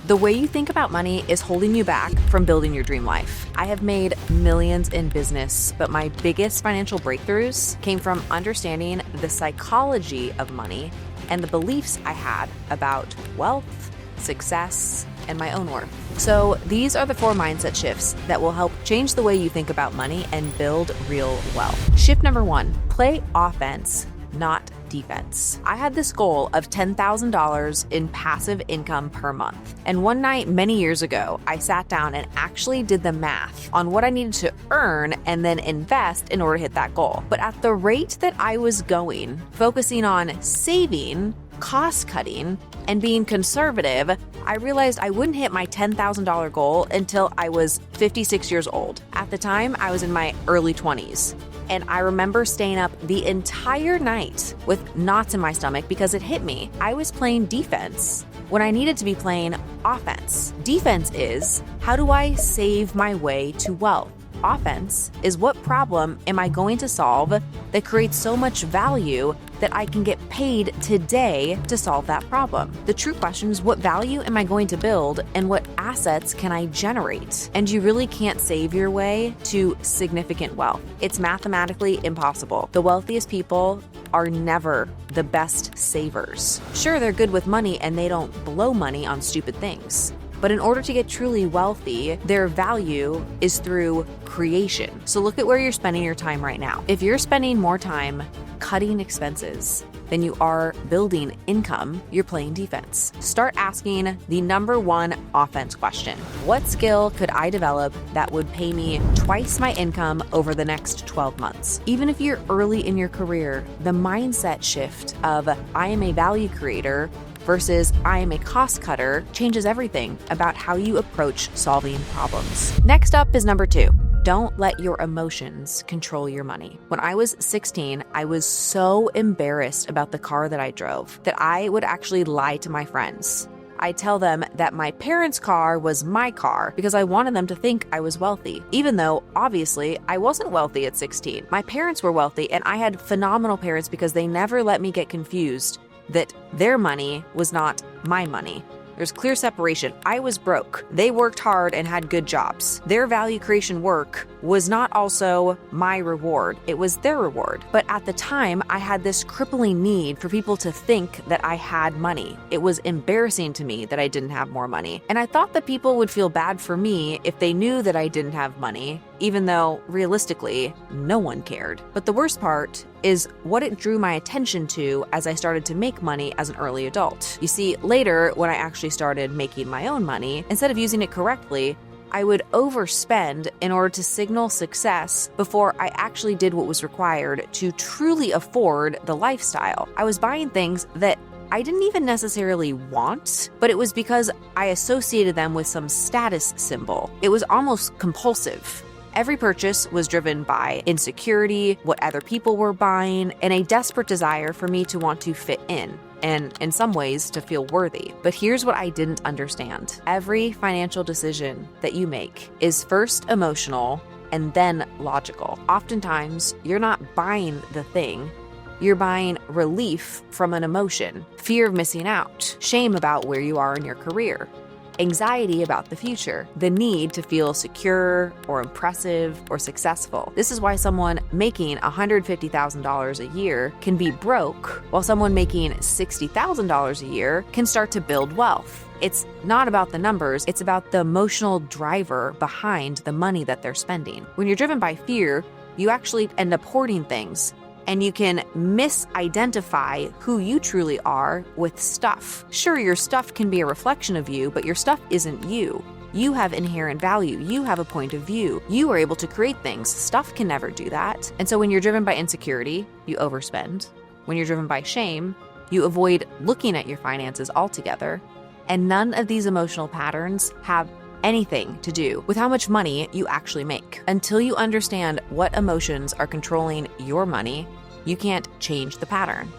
The way you think about money is holding you back from building your dream life. I have made millions in business, but my biggest financial breakthroughs came from understanding the psychology of money and the beliefs I had about wealth, success, and my own worth. So these are the 4 mindset shifts that will help change the way you think about money and build real wealth. Shift number 1, play offense, not defense. I had this goal of $10,000 in passive income per month. And one night many years ago, I sat down and actually did the math on what I needed to earn and then invest in order to hit that goal. But at the rate that I was going, focusing on saving, cost cutting, and being conservative, I realized I wouldn't hit my $10,000 goal until I was 56 years old. At the time, I was in my early 20s. And I remember staying up the entire night with knots in my stomach because it hit me. I was playing defense when I needed to be playing offense. Defense is, how do I save my way to wealth? Offense is, what problem am I going to solve that creates so much value that I can get paid today to solve that problem? The true question is, what value am I going to build and what assets can I generate? And you really can't save your way to significant wealth. It's mathematically impossible. The wealthiest people are never the best savers. Sure, they're good with money and they don't blow money on stupid things. But in order to get truly wealthy, their value is through creation. So look at where you're spending your time right now. If you're spending more time cutting expenses than you are building income, you're playing defense. Start asking the number 1 offense question. What skill could I develop that would pay me twice my income over the next 12 months? Even if you're early in your career, the mindset shift of I am a value creator versus I am a cost cutter changes everything about how you approach solving problems. Next up is number 2. Don't let your emotions control your money. When I was 16, I was so embarrassed about the car that I drove that I would actually lie to my friends. I'd tell them that my parents' car was my car because I wanted them to think I was wealthy, even though obviously I wasn't wealthy at 16. My parents were wealthy and I had phenomenal parents because they never let me get confused that their money was not my money. There's clear separation. I was broke. They worked hard and had good jobs. Their value creation work was not also my reward. It was their reward. But at the time, I had this crippling need for people to think that I had money. It was embarrassing to me that I didn't have more money. And I thought that people would feel bad for me if they knew that I didn't have money, even though realistically, no one cared. But the worst part is what it drew my attention to as I started to make money as an early adult. You see, later, when I actually started making my own money, instead of using it correctly, I would overspend in order to signal success before I actually did what was required to truly afford the lifestyle. I was buying things that I didn't even necessarily want, but it was because I associated them with some status symbol. It was almost compulsive. Every purchase was driven by insecurity, what other people were buying, and a desperate desire for me to want to fit in, and in some ways to feel worthy. But here's what I didn't understand. Every financial decision that you make is first emotional and then logical. Oftentimes, you're not buying the thing. You're buying relief from an emotion, fear of missing out, shame about where you are in your career, anxiety about the future, the need to feel secure or impressive or successful. This is why someone making $150,000 a year can be broke, while someone making $60,000 a year can start to build wealth. It's not about the numbers, it's about the emotional driver behind the money that they're spending. When you're driven by fear, you actually end up hoarding things. And you can misidentify who you truly are with stuff. Sure, your stuff can be a reflection of you, but your stuff isn't you. You have inherent value. You have a point of view. You are able to create things. Stuff can never do that. And so when you're driven by insecurity, you overspend. When you're driven by shame, you avoid looking at your finances altogether. And none of these emotional patterns have anything to do with how much money you actually make. Until you understand what emotions are controlling your money, you can't change the pattern.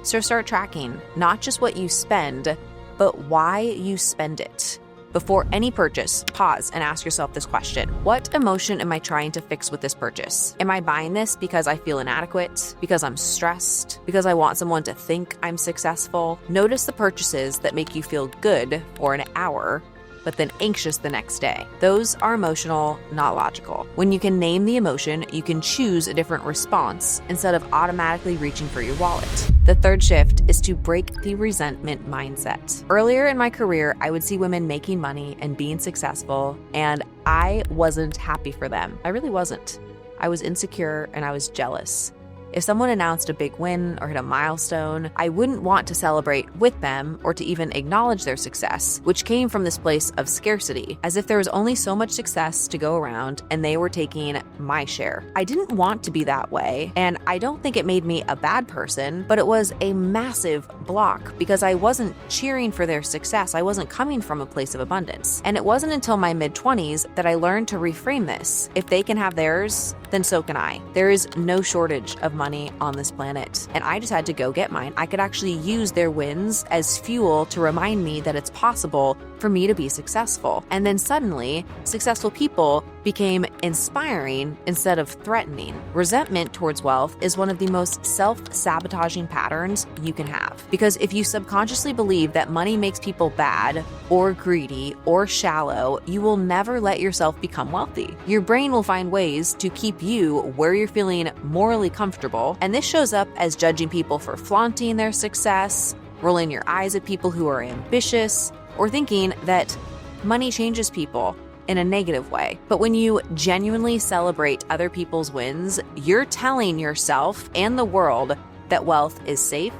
So start tracking not just what you spend, but why you spend it. Before any purchase, pause and ask yourself this question. What emotion am I trying to fix with this purchase? Am I buying this because I feel inadequate? Because I'm stressed? Because I want someone to think I'm successful? Notice the purchases that make you feel good for an hour but then anxious the next day. Those are emotional, not logical. When you can name the emotion, you can choose a different response instead of automatically reaching for your wallet. The third shift is to break the resentment mindset. Earlier in my career, I would see women making money and being successful, and I wasn't happy for them. I really wasn't. I was insecure and I was jealous. If someone announced a big win or hit a milestone, I wouldn't want to celebrate with them or to even acknowledge their success, which came from this place of scarcity, as if there was only so much success to go around and they were taking my share. I didn't want to be that way, and I don't think it made me a bad person, but it was a massive block because I wasn't cheering for their success. I wasn't coming from a place of abundance. And it wasn't until my mid-20s that I learned to reframe this. If they can have theirs, then so can I. There is no shortage of money on this planet, and I just had to go get mine. I could actually use their wins as fuel to remind me that it's possible for me to be successful. And then suddenly, successful people became inspiring instead of threatening. Resentment towards wealth is one of the most self-sabotaging patterns you can have. Because if you subconsciously believe that money makes people bad or greedy or shallow, you will never let yourself become wealthy. Your brain will find ways to keep you where you're feeling morally comfortable, and this shows up as judging people for flaunting their success, rolling your eyes at people who are ambitious, or thinking that money changes people in a negative way. But when you genuinely celebrate other people's wins, you're telling yourself and the world that wealth is safe,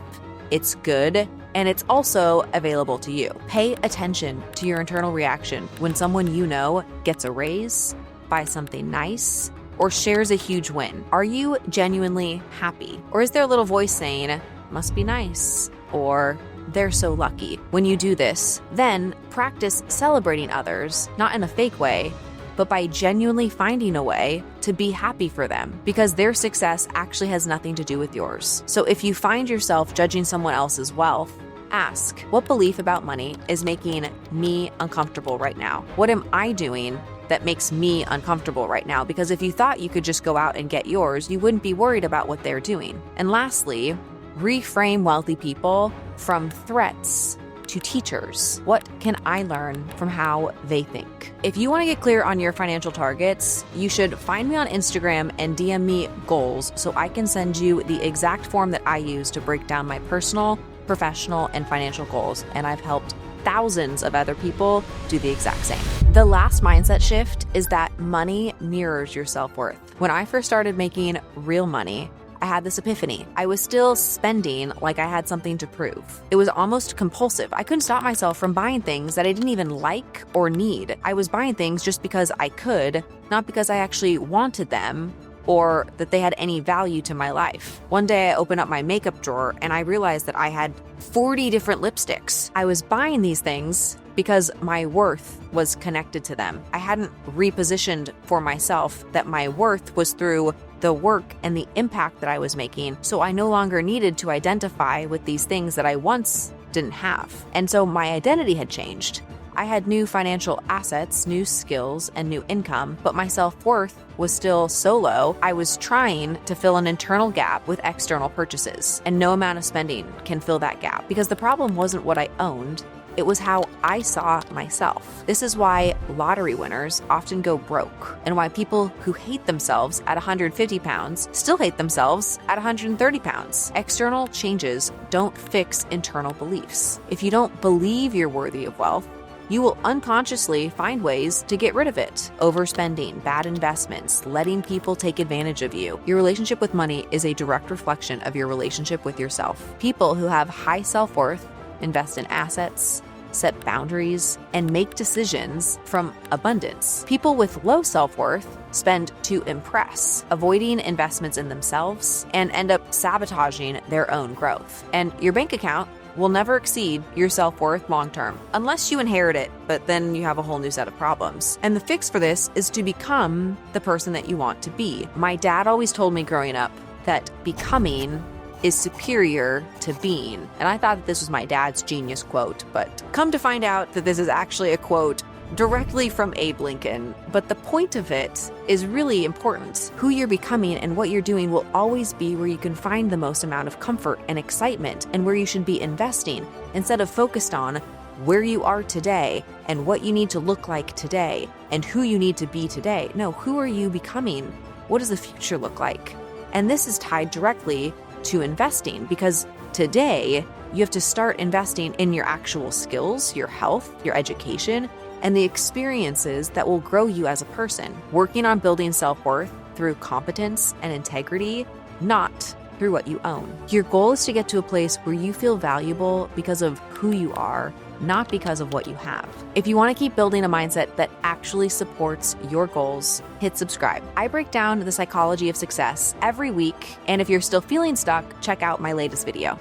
it's good, and it's also available to you. Pay attention to your internal reaction when someone you know gets a raise, buys something nice, or shares a huge win. Are you genuinely happy? Or is there a little voice saying, must be nice, or they're so lucky? When you do this, then practice celebrating others, not in a fake way, but by genuinely finding a way to be happy for them, because their success actually has nothing to do with yours. So if you find yourself judging someone else's wealth, ask, what belief about money is making me uncomfortable right now? What am I doing that makes me uncomfortable right now? Because if you thought you could just go out and get yours, you wouldn't be worried about what they're doing. And lastly, reframe wealthy people from threats to teachers. What can I learn from how they think? If you want to get clear on your financial targets, you should find me on Instagram and DM me goals so I can send you the exact form that I use to break down my personal, professional, and financial goals. And I've helped thousands of other people do the exact same. The last mindset shift is that money mirrors your self-worth. When I first started making real money, I had this epiphany. I was still spending like I had something to prove. It was almost compulsive. I couldn't stop myself from buying things that I didn't even like or need. I was buying things just because I could, not because I actually wanted them or that they had any value to my life. One day I opened up my makeup drawer and I realized that I had 40 different lipsticks. I was buying these things because my worth was connected to them. I hadn't repositioned for myself that my worth was through the work and the impact that I was making, so I no longer needed to identify with these things that I once didn't have. And so my identity had changed. I had new financial assets, new skills, and new income, but my self-worth was still so low, I was trying to fill an internal gap with external purchases, and no amount of spending can fill that gap, because the problem wasn't what I owned, it was how I saw myself. This is why lottery winners often go broke, and why people who hate themselves at 150 pounds still hate themselves at 130 pounds. External changes don't fix internal beliefs. If you don't believe you're worthy of wealth, you will unconsciously find ways to get rid of it. Overspending, bad investments, letting people take advantage of you. Your relationship with money is a direct reflection of your relationship with yourself. People who have high self-worth invest in assets, set boundaries, and make decisions from abundance. People with low self-worth spend to impress, avoiding investments in themselves, and end up sabotaging their own growth. And your bank account will never exceed your self-worth long-term, unless you inherit it, but then you have a whole new set of problems. And the fix for this is to become the person that you want to be. My dad always told me growing up that becoming is superior to being. And I thought that this was my dad's genius quote, but come to find out that this is actually a quote directly from Abe Lincoln. But the point of it is really important. Who you're becoming and what you're doing will always be where you can find the most amount of comfort and excitement, and where you should be investing instead of focused on where you are today and what you need to look like today and who you need to be today. No, who are you becoming? What does the future look like? And this is tied directly to investing, because today you have to start investing in your actual skills, your health, your education, and the experiences that will grow you as a person, working on building self-worth through competence and integrity, not through what you own. Your goal is to get to a place where you feel valuable because of who you are, not because of what you have. If you want to keep building a mindset that actually supports your goals, hit subscribe. I break down the psychology of success every week, and if you're still feeling stuck, check out my latest video.